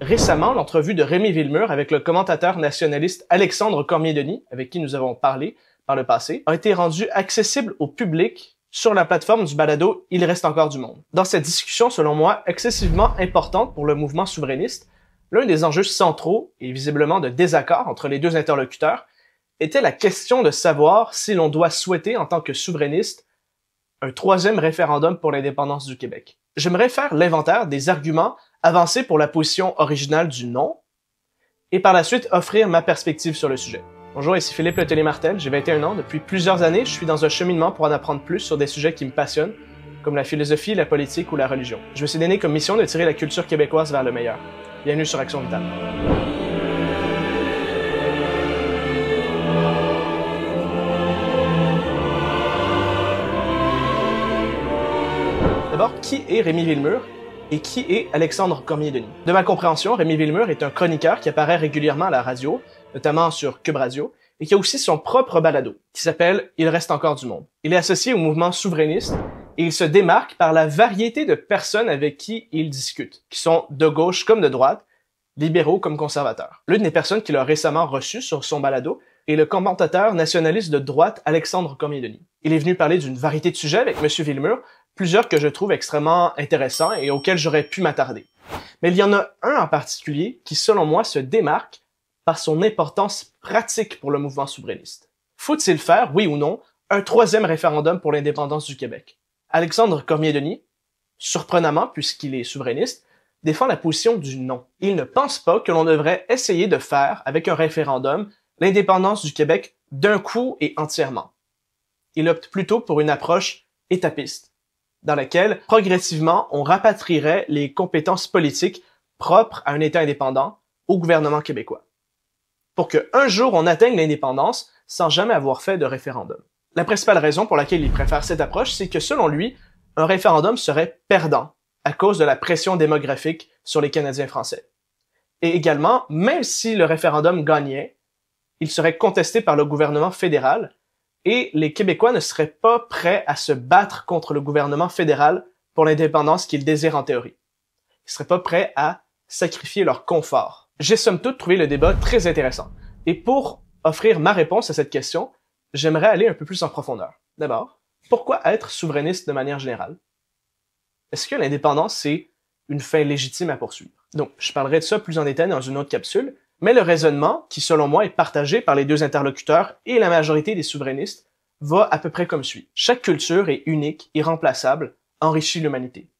Récemment, l'entrevue de Rémi Villemur avec le commentateur nationaliste Alexandre Cormier-Denis, avec qui nous avons parlé par le passé, a été rendue accessible au public sur la plateforme du balado Il reste encore du monde. Dans cette discussion, selon moi, excessivement importante pour le mouvement souverainiste, l'un des enjeux centraux et visiblement de désaccord entre les deux interlocuteurs était la question de savoir si l'on doit souhaiter, en tant que souverainiste, un troisième référendum pour l'indépendance du Québec. J'aimerais faire l'inventaire des arguments avancés pour la position originale du non, et par la suite offrir ma perspective sur le sujet. Bonjour, ici Philippe Le Tellier-Martel, j'ai 21 ans. Depuis plusieurs années, je suis dans un cheminement pour en apprendre plus sur des sujets qui me passionnent, comme la philosophie, la politique ou la religion. Je me suis donné comme mission de tirer la culture québécoise vers le meilleur. Bienvenue sur Action Vitale. D'abord, qui est Rémi Villemur et qui est Alexandre Cormier-Denis? De ma compréhension, Rémi Villemur est un chroniqueur qui apparaît régulièrement à la radio, notamment sur Cube Radio, et qui a aussi son propre balado, qui s'appelle « Il reste encore du monde ». Il est associé au mouvement souverainiste et il se démarque par la variété de personnes avec qui il discute, qui sont de gauche comme de droite, libéraux comme conservateurs. L'une des personnes qu'il a récemment reçues sur son balado est le commentateur nationaliste de droite Alexandre Cormier-Denis. Il est venu parler d'une variété de sujets avec M. Villemur, plusieurs que je trouve extrêmement intéressants et auxquels j'aurais pu m'attarder. Mais il y en a un en particulier qui, selon moi, se démarque par son importance pratique pour le mouvement souverainiste. Faut-il faire, oui ou non, un troisième référendum pour l'indépendance du Québec? Alexandre Cormier-Denis, surprenamment puisqu'il est souverainiste, défend la position du non. Il ne pense pas que l'on devrait essayer de faire, avec un référendum, l'indépendance du Québec d'un coup et entièrement. Il opte plutôt pour une approche étapiste, dans laquelle, progressivement, on rapatrierait les compétences politiques propres à un État indépendant au gouvernement québécois, pour qu'un jour on atteigne l'indépendance sans jamais avoir fait de référendum. La principale raison pour laquelle il préfère cette approche, c'est que selon lui, un référendum serait perdant à cause de la pression démographique sur les Canadiens français. Et également, même si le référendum gagnait, il serait contesté par le gouvernement fédéral et les Québécois ne seraient pas prêts à se battre contre le gouvernement fédéral pour l'indépendance qu'ils désirent en théorie. Ils seraient pas prêts à sacrifier leur confort. J'ai somme toute trouvé le débat très intéressant. Et pour offrir ma réponse à cette question, j'aimerais aller un peu plus en profondeur. D'abord, pourquoi être souverainiste de manière générale? Est-ce que l'indépendance, c'est une fin légitime à poursuivre? Donc, je parlerai de ça plus en détail dans une autre capsule, mais le raisonnement, qui selon moi est partagé par les deux interlocuteurs et la majorité des souverainistes, va à peu près comme suit. Chaque culture est unique, irremplaçable, enrichit l'humanité.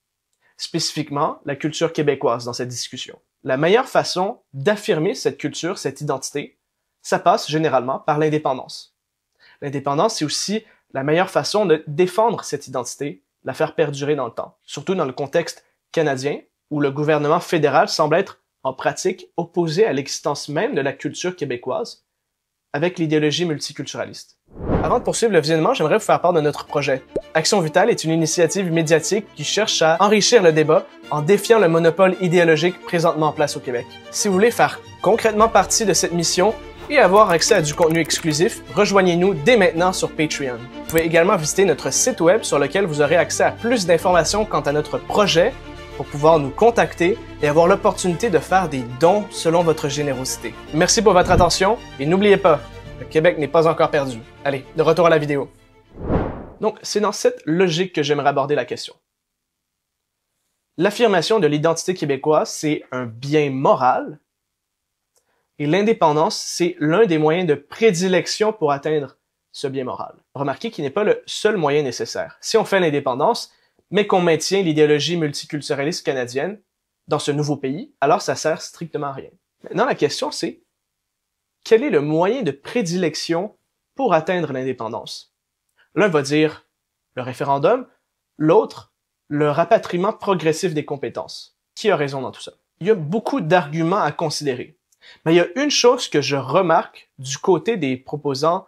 Spécifiquement, la culture québécoise dans cette discussion. La meilleure façon d'affirmer cette culture, cette identité, ça passe généralement par l'indépendance. L'indépendance, c'est aussi la meilleure façon de défendre cette identité, la faire perdurer dans le temps. Surtout dans le contexte canadien, où le gouvernement fédéral semble être, en pratique, opposé à l'existence même de la culture québécoise, avec l'idéologie multiculturaliste. Avant de poursuivre le visionnement, j'aimerais vous faire part de notre projet. Action Vitale est une initiative médiatique qui cherche à enrichir le débat en défiant le monopole idéologique présentement en place au Québec. Si vous voulez faire concrètement partie de cette mission et avoir accès à du contenu exclusif, rejoignez-nous dès maintenant sur Patreon. Vous pouvez également visiter notre site web sur lequel vous aurez accès à plus d'informations quant à notre projet pour pouvoir nous contacter et avoir l'opportunité de faire des dons selon votre générosité. Merci pour votre attention et n'oubliez pas, le Québec n'est pas encore perdu. Allez, de retour à la vidéo. Donc, c'est dans cette logique que j'aimerais aborder la question. L'affirmation de l'identité québécoise, c'est un bien moral, et l'indépendance, c'est l'un des moyens de prédilection pour atteindre ce bien moral. Remarquez qu'il n'est pas le seul moyen nécessaire. Si on fait l'indépendance, mais qu'on maintient l'idéologie multiculturaliste canadienne dans ce nouveau pays, alors ça sert strictement à rien. Maintenant, la question c'est, quel est le moyen de prédilection pour atteindre l'indépendance? L'un va dire le référendum, l'autre, le rapatriement progressif des compétences. Qui a raison dans tout ça? Il y a beaucoup d'arguments à considérer. Mais il y a une chose que je remarque du côté des proposants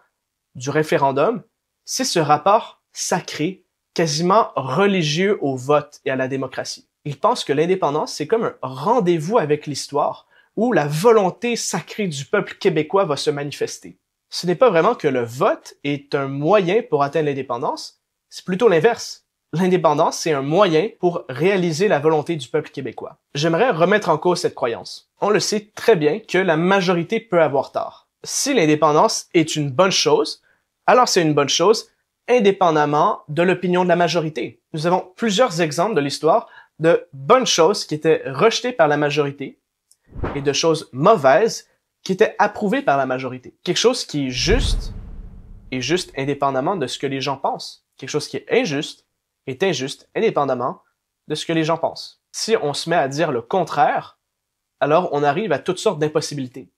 du référendum, c'est ce rapport sacré, quasiment religieux au vote et à la démocratie. Ils pensent que l'indépendance, c'est comme un rendez-vous avec l'histoire, où la volonté sacrée du peuple québécois va se manifester. Ce n'est pas vraiment que le vote est un moyen pour atteindre l'indépendance, c'est plutôt l'inverse. l'indépendance, c'est un moyen pour réaliser la volonté du peuple québécois. J'aimerais remettre en cause cette croyance. On le sait très bien que la majorité peut avoir tort. Si l'indépendance est une bonne chose, alors c'est une bonne chose indépendamment de l'opinion de la majorité. Nous avons plusieurs exemples de l'histoire de bonnes choses qui étaient rejetées par la majorité et de choses mauvaises qui étaient approuvées par la majorité. Quelque chose qui est juste indépendamment de ce que les gens pensent. Quelque chose qui est injuste indépendamment de ce que les gens pensent. Si on se met à dire le contraire, alors on arrive à toutes sortes d'impossibilités.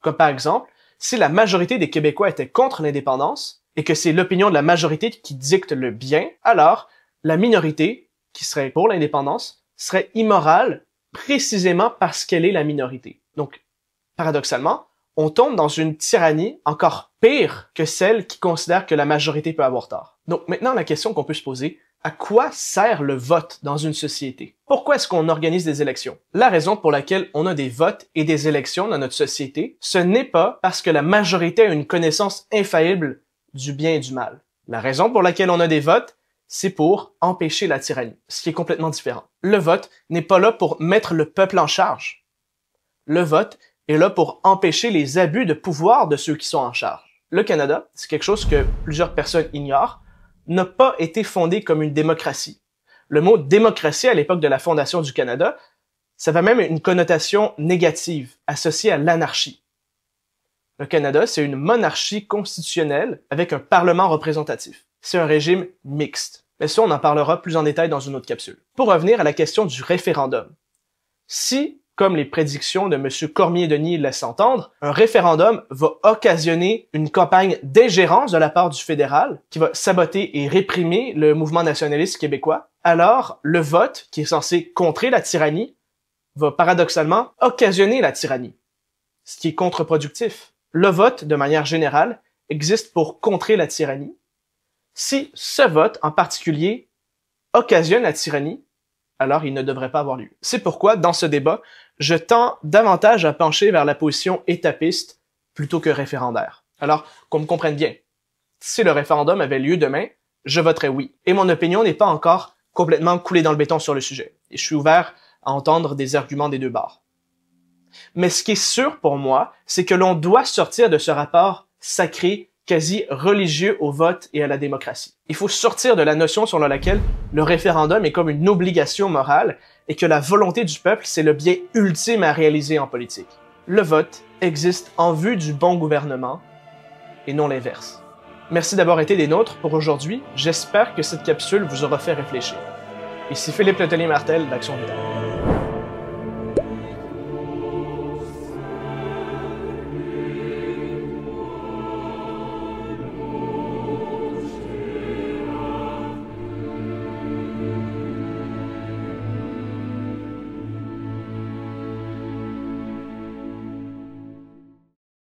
Comme par exemple, si la majorité des Québécois était contre l'indépendance et que c'est l'opinion de la majorité qui dicte le bien, alors la minorité, qui serait pour l'indépendance, serait immorale précisément parce qu'elle est la minorité. Donc, paradoxalement, on tombe dans une tyrannie encore pire que celle qui considère que la majorité peut avoir tort. Donc maintenant, la question qu'on peut se poser, à quoi sert le vote dans une société? Pourquoi est-ce qu'on organise des élections? La raison pour laquelle on a des votes et des élections dans notre société, ce n'est pas parce que la majorité a une connaissance infaillible du bien et du mal. La raison pour laquelle on a des votes, c'est pour empêcher la tyrannie, ce qui est complètement différent. Le vote n'est pas là pour mettre le peuple en charge. Le vote est là pour empêcher les abus de pouvoir de ceux qui sont en charge. Le Canada, c'est quelque chose que plusieurs personnes ignorent, n'a pas été fondé comme une démocratie. Le mot démocratie à l'époque de la fondation du Canada, ça avait même une connotation négative, associée à l'anarchie. Le Canada, c'est une monarchie constitutionnelle avec un parlement représentatif. C'est un régime mixte. Mais ça, on en parlera plus en détail dans une autre capsule. Pour revenir à la question du référendum. Si, comme les prédictions de M. Cormier-Denis laissent entendre, un référendum va occasionner une campagne d'ingérence de la part du fédéral qui va saboter et réprimer le mouvement nationaliste québécois, alors le vote, qui est censé contrer la tyrannie, va paradoxalement occasionner la tyrannie, ce qui est contre-productif. Le vote, de manière générale, existe pour contrer la tyrannie. Si ce vote, en particulier, occasionne la tyrannie, alors il ne devrait pas avoir lieu. C'est pourquoi, dans ce débat, je tends davantage à pencher vers la position étapiste plutôt que référendaire. Alors, qu'on me comprenne bien, si le référendum avait lieu demain, je voterais oui. Et mon opinion n'est pas encore complètement coulée dans le béton sur le sujet. Et je suis ouvert à entendre des arguments des deux bords. Mais ce qui est sûr pour moi, c'est que l'on doit sortir de ce rapport sacré, quasi religieux au vote et à la démocratie. Il faut sortir de la notion selon laquelle le référendum est comme une obligation morale et que la volonté du peuple, c'est le bien ultime à réaliser en politique. Le vote existe en vue du bon gouvernement et non l'inverse. Merci d'avoir été des nôtres pour aujourd'hui. J'espère que cette capsule vous aura fait réfléchir. Ici Philippe Letellier-Martel d'Action Vitale.